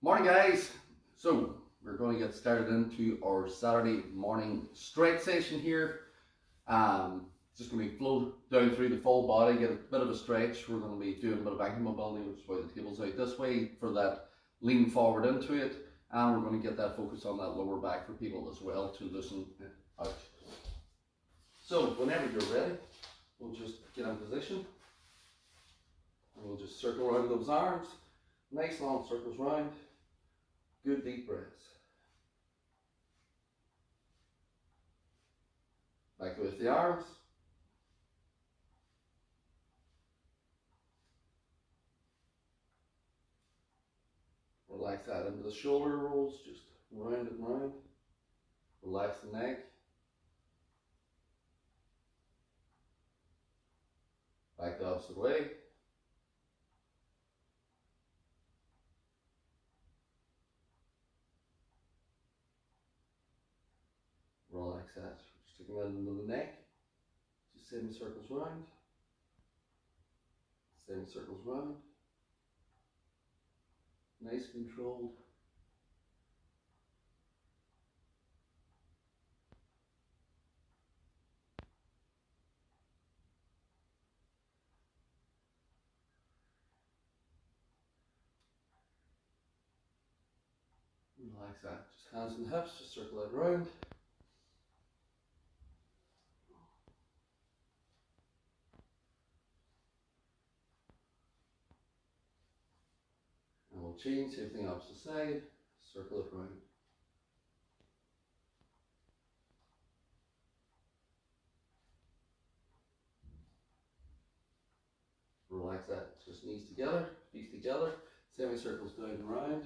Morning guys, so we're going to get started into our Saturday morning stretch session here. Just going to be flow down through the full body, get a bit of a stretch. We're going to be doing a bit of ankle mobility, which is why the table's out this way for that lean forward into it, and we're going to get that focus on that lower back for people as well to loosen it out. So whenever you're ready, we'll just get in position and we'll just circle around those arms, nice long circles round. Good deep breaths. Back with the arms. Relax that into the shoulder rolls, just round and round. Relax the neck. Back the opposite way. Relax that. Just taking that into the neck. Just semicircles round. Semicircles round. Nice controlled. Relax that. Just hands and hips, just circle it round. And we'll change, same thing opposite side, circle it round. Relax that, just knees together, feet together, semicircles down and round.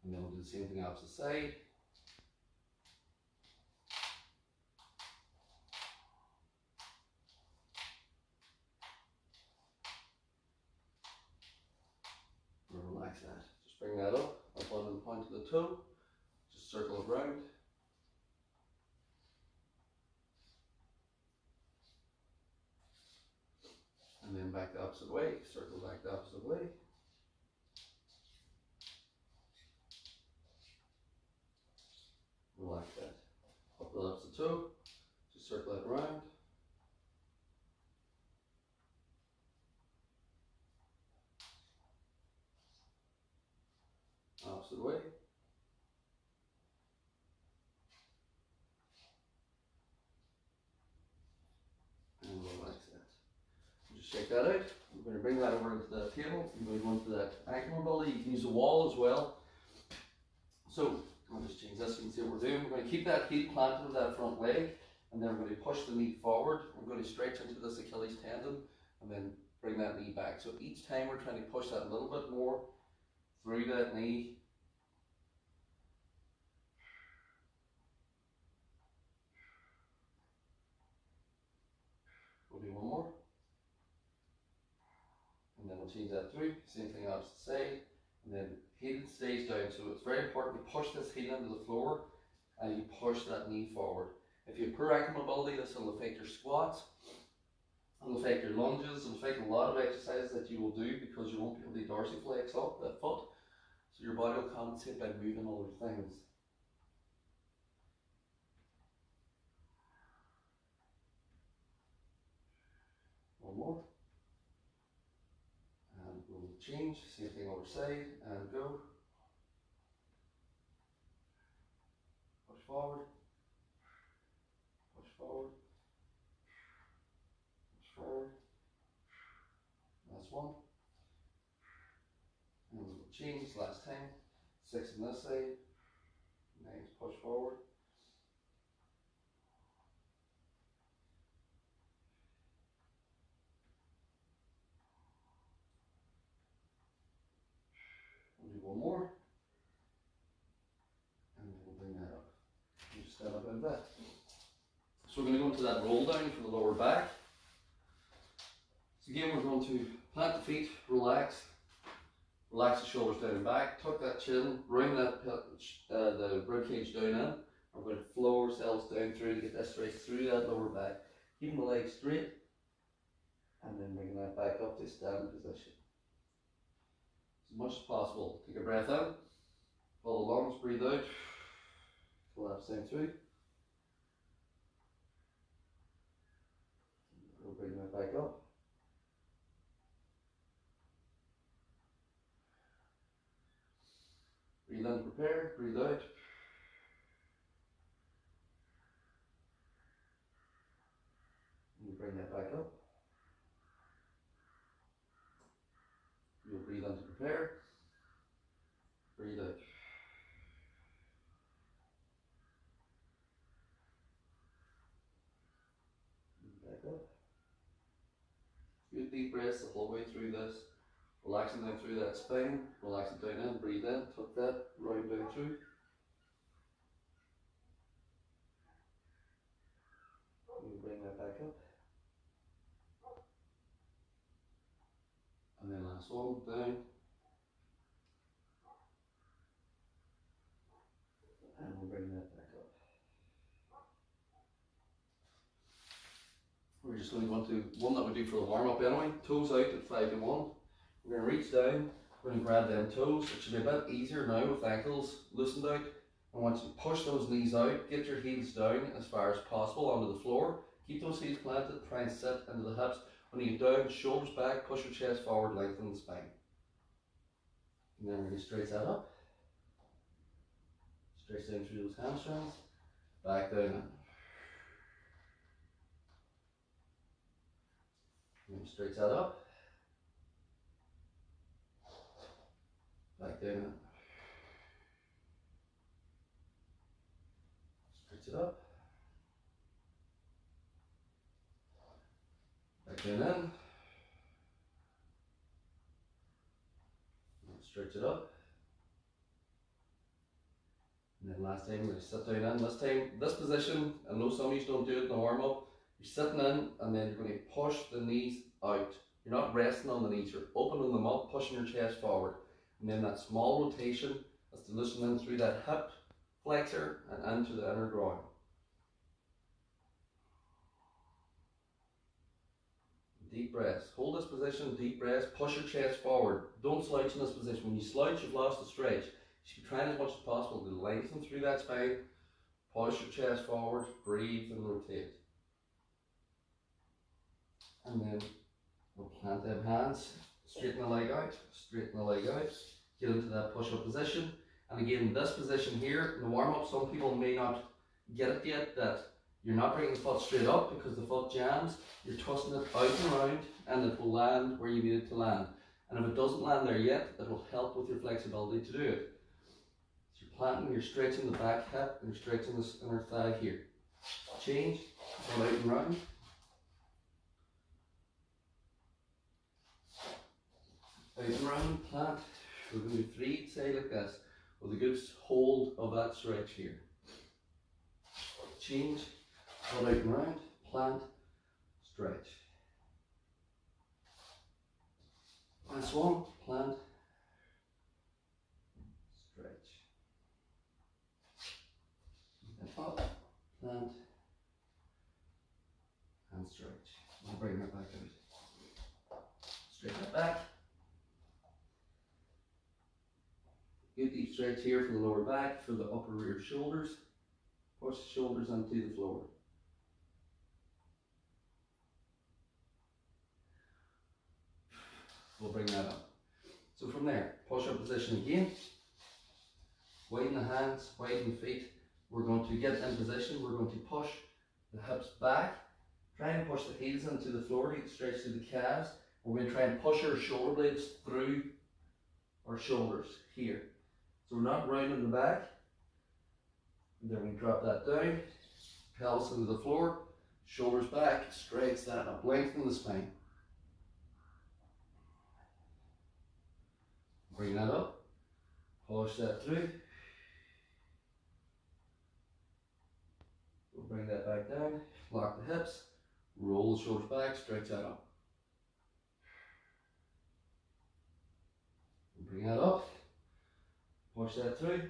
And then we'll do the same thing opposite side. And relax that. Just bring that up on the point of the toe. Just circle it round. And then back the opposite way. Circle back the opposite way. Relax that. Up the opposite toe. Just circle it around. Opposite way. And relax that. Just shake that out. I'm going to bring that over into the table. I'm going to go into that ankle mobility. You can use a wall as well. So I'll just change this so you can see what we're doing. We're going to keep that heel planted with that front leg, and then we're going to push the knee forward. We're going to stretch into this Achilles tendon and then bring that knee back. So each time we're trying to push that a little bit more through that knee. We'll do one more. And then we'll change that through. Same thing opposite side. And then heel stays down. So it's very important to push this heel into the floor and you push that knee forward. If you have poor ankle mobility, this will affect your squats, it'll affect your lunges, it'll affect a lot of exercises that you will do because you won't be able to dorsiflex up that foot. So your body will compensate by moving other things. One more. And we'll change, same thing other side, and go. Push forward. Push forward. Push forward. Last one. And we'll change last time. 6 on this side. Nice, push forward. We'll do one more. And then we'll bring that up. You just stand up like that. So we're going to go into that roll down for the lower back. So again, we're going to plant the feet, relax the shoulders down and back, tuck that chin, bring that the rib cage down in, We're going to flow ourselves down through to get this right through that lower back. Keeping the legs straight, and then bringing that back up to standing position. As much as possible. Take a breath in, full the lungs, breathe out, collapse down through. We'll bring that back up. Breathe in, prepare, breathe out. And bring that back up. You'll breathe in to prepare, breathe out. And back up. Good deep breaths the whole way through this. Relaxing down through that spine, relaxing down in, breathe in, tuck that, round down through. You bring that back up. And then last one, down. And we'll bring that back up. We're just going to go into one that we do for the warm up anyway. Toes out at 5 to 1. We're going to reach down, we're going to grab them toes. It should be a bit easier now with ankles loosened out. And once you push those knees out, get your heels down as far as possible onto the floor. Keep those heels planted, try and sit into the hips. When you get down, shoulders back, push your chest forward, lengthen the spine. And then we're going to stretch that up. Stretch down through those hamstrings. Back down in. And stretch that up. Back down in. Stretch it up. Back down in. And stretch it up. And then last time we're going to sit down in. This time, this position, I know some of you don't do it in the warm up. You're sitting in and then you're going to push the knees out. You're not resting on the knees, you're opening them up, pushing your chest forward. And then that small rotation is to loosen in through that hip flexor and into the inner groin. Deep breaths. Hold this position, deep breaths, push your chest forward. Don't slouch in this position. When you slouch, you've lost the stretch. You should be trying as much as possible to lengthen through that spine, push your chest forward, breathe and rotate. And then we'll plant them hands, straighten the leg out, straighten the leg out, get into that push-up position. And again, this position here, in the warm-up, some people may not get it yet, that you're not bringing the foot straight up because the foot jams, you're twisting it out and around, and it will land where you need it to land. And if it doesn't land there yet, it will help with your flexibility to do it. So you're planting, you're stretching the back hip, and you're stretching this inner thigh here. Change, go out and round. Out and round, plant. We're going to do 3 each side like this, with a good hold of that stretch here. Change, go out and round, plant, stretch. Last one, plant, stretch. And up, plant, and stretch. We'll bring that back out. Straighten it back. Good deep stretch here for the lower back, for the upper rear shoulders. Push the shoulders onto the floor. We'll bring that up. So from there, push up position again. Widen the hands, widen the feet. We're going to get in position. We're going to push the hips back. Try and push the heels into the floor to stretch through the calves. We're going to try and push our shoulder blades through our shoulders here. So we're not rounding the back. And then we drop that down, pelvis into the floor, shoulders back, stretch that up, lengthen the spine. Bring that up, push that through. We'll bring that back down, lock the hips, roll the shoulders back, stretch that up. Bring that up, push that through.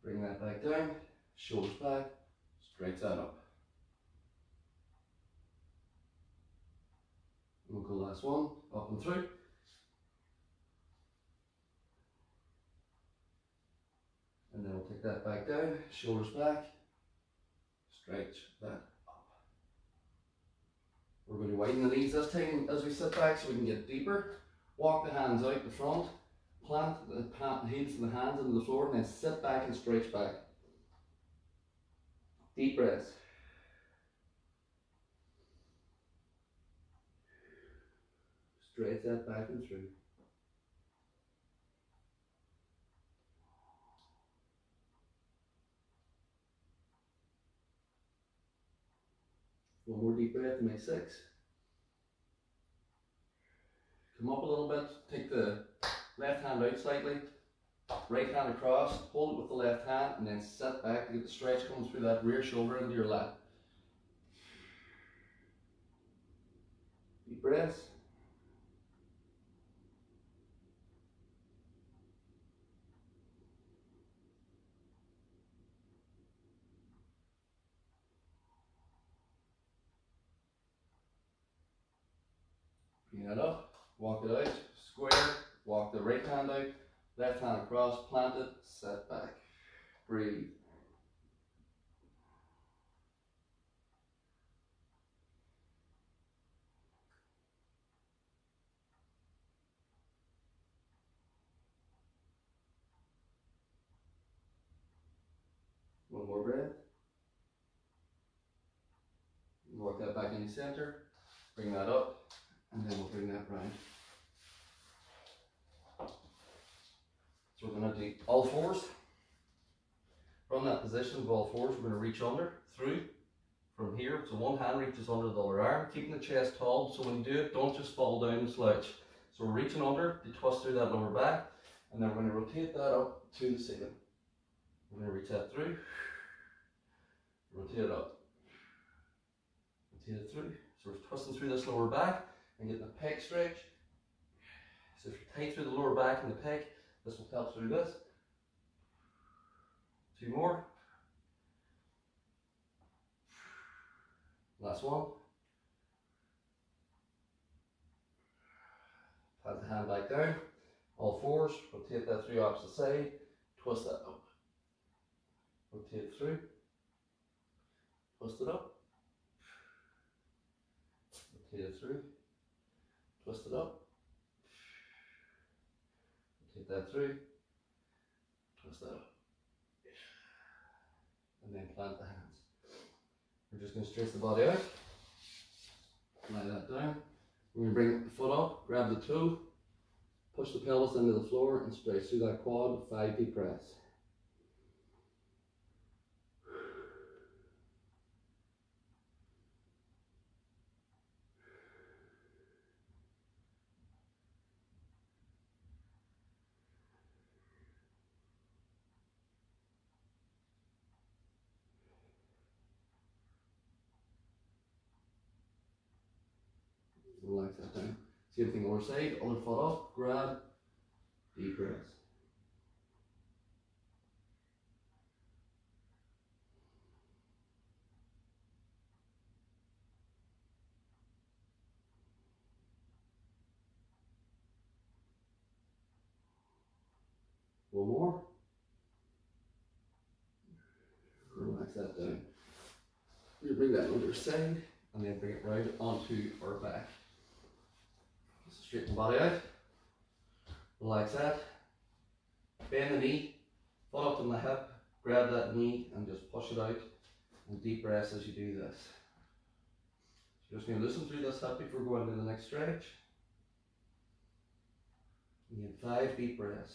Bring that back down, shoulders back, straight side up. We'll go last one, up and through. And then we'll take that back down, shoulders back, straight that up. We're going to widen the knees this time as we sit back so we can get deeper. Walk the hands out the front, plant the heels of the hands into the floor, and then sit back and stretch back. Deep breaths. Straight that back and through. One more deep breath to make 6. Come up a little bit, take the left hand out slightly, right hand across, hold it with the left hand, and then sit back to get the stretch coming through that rear shoulder into your lat. Deep breaths. Bring that up, walk it out, square, walk the right hand out, left hand across, plant it, sit back. Breathe. One more breath. Walk that back in the center, bring that up, and then we'll bring that round. So we're going to do all fours. From that position of all fours, we're going to reach under, through, from here. So one hand reaches under the other arm, keeping the chest tall. So when you do it, don't just fall down and slouch. So we're reaching under to twist through that lower back, and then we're going to rotate that up to the ceiling. We're going to reach that through, rotate it up, rotate it through. So we're twisting through this lower back and getting the pec stretch. So if you're tight through the lower back and the pec, this will help through this. 2 more. Last one. Plant the hand back down. All fours. Rotate that through opposite side. Twist that up. Rotate it through. Twist it up. Rotate it through. Twist it up. Rotate that through. Twist that up. And then plant the hands. We're just going to stretch the body out. Lie that down. We're going to bring the foot up, grab the toe, push the pelvis into the floor, and stretch through that quad with 5 deep breaths. Relax that down. Same thing other side, other foot up, grab, deep breaths. One more. Relax that down. We bring that other side and then bring it round onto our back. Straighten the body out. Relax that. Bend the knee, foot up on the hip, grab that knee and just push it out. And deep breaths as you do this. So just going to listen through this hip before going to the next stretch. Again, 5 deep breaths.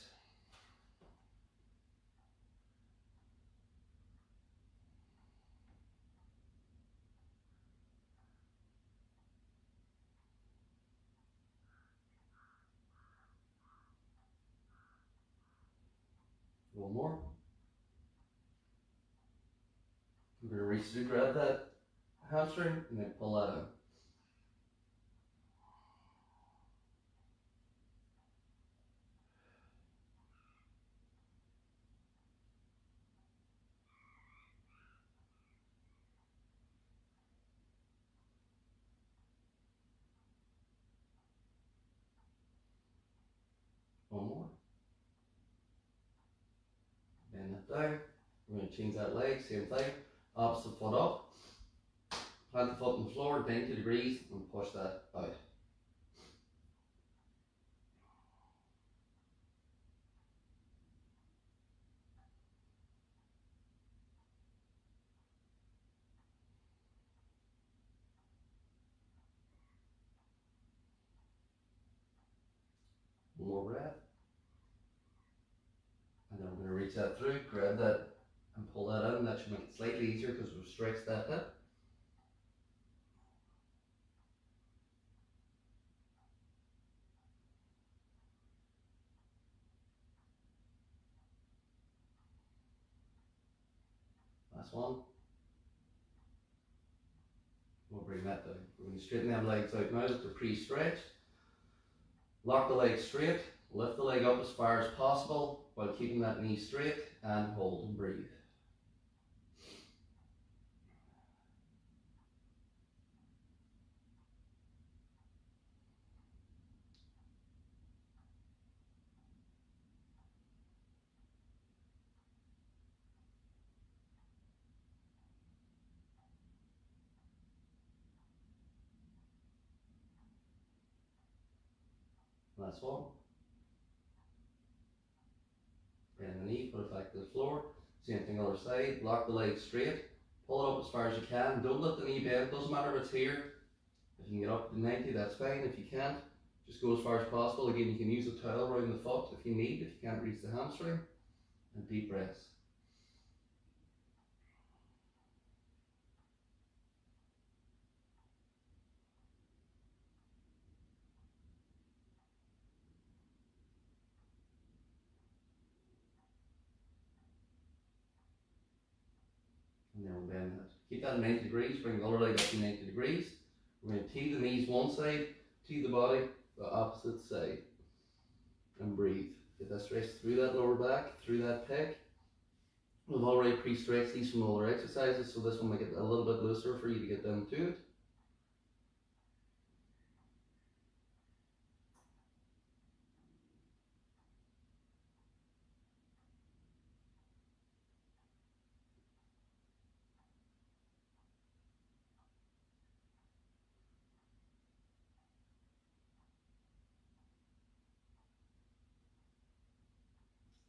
One more. We're going to reach through, grab that hamstring, and then pull that out. it down. We're going to change that leg, same thing. Opposite foot up. Plant the foot on the floor, 90 degrees, and push that out. One more breath. And then we're going to reach that through, grab that and pull that in. That should make it slightly easier because we've stretched that hip. Last one. We'll bring that down. We're going to straighten them legs out now that they're pre-stretched. Lock the leg straight, lift the leg up as far as possible while keeping that knee straight, and hold and breathe. Last one. Bend the knee, put it back to the floor. Same thing other side. Lock the leg straight. Pull it up as far as you can. Don't let the knee bend. Doesn't matter if it's here. If you can get up to 90, that's fine. If you can't, just go as far as possible. Again, you can use a towel around the foot if you need, if you can't reach the hamstring. And deep breaths. And then we'll bend that. Keep that at 90 degrees. Bring the other leg up to 90 degrees. We're going to tee the knees one side, tee the body the opposite side. And breathe. Get that stretch through that lower back, through that pec. We've already pre-stretched these from other exercises, so this one will get a little bit looser for you to get down to it.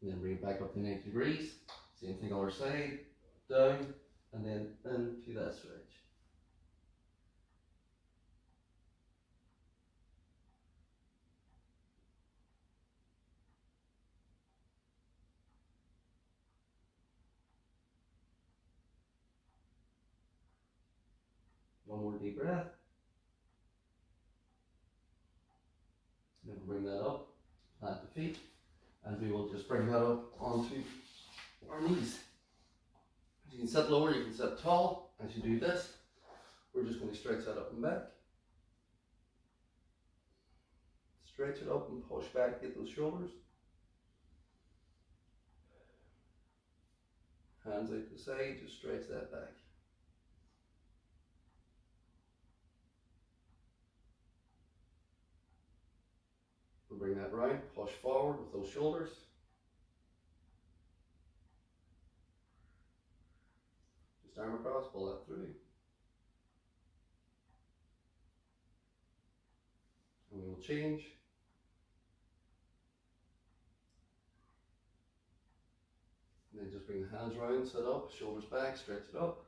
And then bring it back up to 90 degrees. Same thing other side, down, and then into that stretch. One more deep breath. And then bring that up, plant the feet, and we will just bring that up onto our knees. You can sit lower, you can sit tall. As you do this, we're just going to stretch that up and back. Stretch it up and push back, get those shoulders. Hands out to the side, just stretch that back. We'll bring that round, push forward with those shoulders. Just arm across, pull that through. And we will change. And then just bring the hands round, sit up, shoulders back, stretch it up.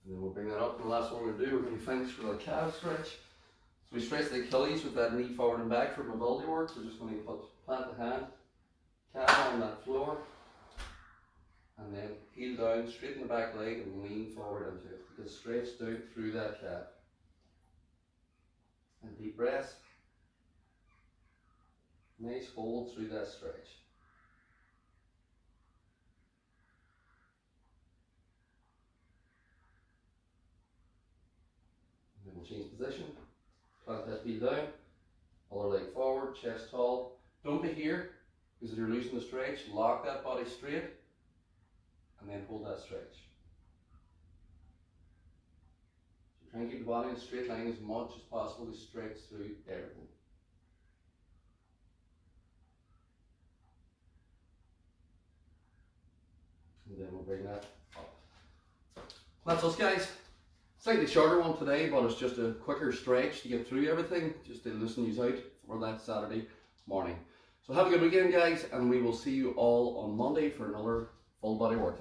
And then we'll bring that up, and the last one we're going to do, we're going to finish with a calf stretch. So we stretch the Achilles with that knee forward and back for mobility work. We're just going to plant the hand, calf on that floor, and then heel down, straighten the back leg and lean forward into it. Get stretched out through that calf. And deep breaths. Nice hold through that stretch. And then we'll change position. Plant that heel down. Other leg forward, chest tall. Don't be here, because if you're losing the stretch, lock that body straight and then hold that stretch. So try and keep the body in a straight line as much as possible to stretch through everything. And then we'll bring that up. That's us, guys. Slightly shorter one today, but it's just a quicker stretch to get through everything, just to loosen you out for that Saturday morning. So have a good weekend, guys, and we will see you all on Monday for another full body workout.